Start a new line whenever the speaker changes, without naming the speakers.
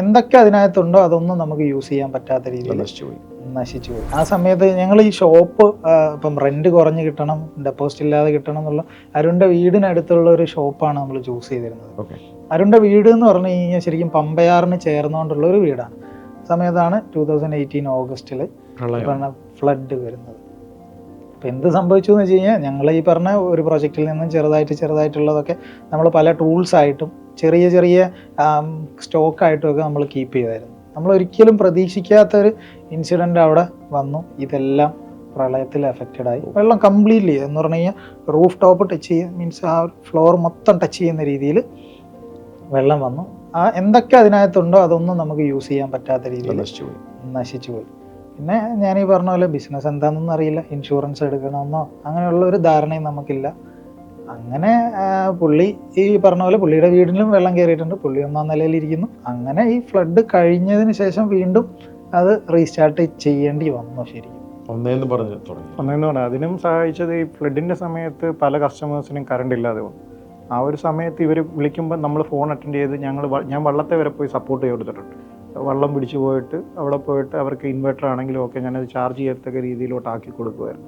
എന്തൊക്കെ അതിനകത്തുണ്ടോ അതൊന്നും നമുക്ക് യൂസ് ചെയ്യാൻ പറ്റാത്ത രീതിയിൽ നശിച്ചു പോയി. ആ സമയത്ത് ഞങ്ങൾ ഈ ഷോപ്പ് ഇപ്പം റെന്റ് കുറഞ്ഞ് കിട്ടണം, ഡെപ്പോസിറ്റ് ഇല്ലാതെ കിട്ടണം എന്നുള്ള അരുണിന്റെ വീടിനടുത്തുള്ള ഒരു ഷോപ്പാണ് നമ്മൾ ചൂസ് ചെയ്തിരുന്നത്. അരുണിന്റെ വീട് എന്ന് പറഞ്ഞു കഴിഞ്ഞാൽ ശരിക്കും പമ്പയാറിന് ചേർന്നുകൊണ്ടുള്ള ഒരു വീടാണ്. സമയത്താണ് 2018 ഓഗസ്റ്റിൽ പറഞ്ഞ ഫ്ലഡ് വരുന്നത്. അപ്പം എന്ത് സംഭവിച്ചു എന്ന് വെച്ച് കഴിഞ്ഞാൽ ഞങ്ങൾ ഈ പറഞ്ഞ ഒരു പ്രൊജക്റ്റിൽ നിന്നും ചെറുതായിട്ടുള്ളതൊക്കെ നമ്മൾ പല ടൂൾസായിട്ടും ചെറിയ സ്റ്റോക്കായിട്ടും ഒക്കെ നമ്മൾ കീപ്പ് ചെയ്തായിരുന്നു. നമ്മൾ ഒരിക്കലും പ്രതീക്ഷിക്കാത്തൊരു ഇൻസിഡൻ്റ് അവിടെ വന്നു. ഇതെല്ലാം പ്രളയത്തിൽ എഫക്റ്റഡ് ആയി. വെള്ളം കംപ്ലീറ്റ്ലി എന്ന് പറഞ്ഞു കഴിഞ്ഞാൽ റൂഫ് ടോപ്പ് ടച്ച് ചെയ്യുക, മീൻസ് ആ ഫ്ലോർ മൊത്തം ടച്ച് ചെയ്യുന്ന രീതിയിൽ വെള്ളം വന്നു. എന്തൊക്കെ അതിനകത്തുണ്ടോ അതൊന്നും നമുക്ക് യൂസ് ചെയ്യാൻ പറ്റാത്ത രീതിയിൽ നശിച്ചു പോയി. പിന്നെ ഞാൻ ഈ പറഞ്ഞ പോലെ ബിസിനസ് എന്താണെന്നൊന്നും അറിയില്ല, ഇൻഷുറൻസ് എടുക്കണമെന്നോ അങ്ങനെയുള്ള ഒരു ധാരണയും നമുക്കില്ല. അങ്ങനെ പുള്ളി ഈ പറഞ്ഞ പോലെ പുള്ളിയുടെ വീടിലും വെള്ളം കയറിയിട്ടുണ്ട്. പുള്ളി 1ാം നിലയിലിരിക്കുന്നു. അങ്ങനെ ഈ ഫ്ലഡ് കഴിഞ്ഞതിന് ശേഷം വീണ്ടും അത് റീസ്റ്റാർട്ട് ചെയ്യേണ്ടി വന്നു. ശരിക്കും
ഒന്നേന്ന് പറഞ്ഞു
അതിനും സഹായിച്ചത് ഈ ഫ്ലഡിൻ്റെ സമയത്ത് പല കസ്റ്റമേഴ്സിനും കറണ്ട് ഇല്ലാതെ വന്നു. ആ ഒരു സമയത്ത് ഇവർ വിളിക്കുമ്പോൾ നമ്മൾ ഫോൺ അറ്റൻഡ് ചെയ്ത് ഞാൻ വള്ളത്തെ വരെ പോയി സപ്പോർട്ട് ചെയ്ത് കൊടുത്തിട്ടുണ്ട്. വള്ളം പിടിച്ചു പോയിട്ട് അവിടെ പോയിട്ട് അവർക്ക് ഇൻവെർട്ടർ ആണെങ്കിലും ഒക്കെ ഞാനത് ചാർജ് ചെയ്യത്തക്ക രീതിയിലോട്ട് ആക്കി കൊടുക്കുമായിരുന്നു.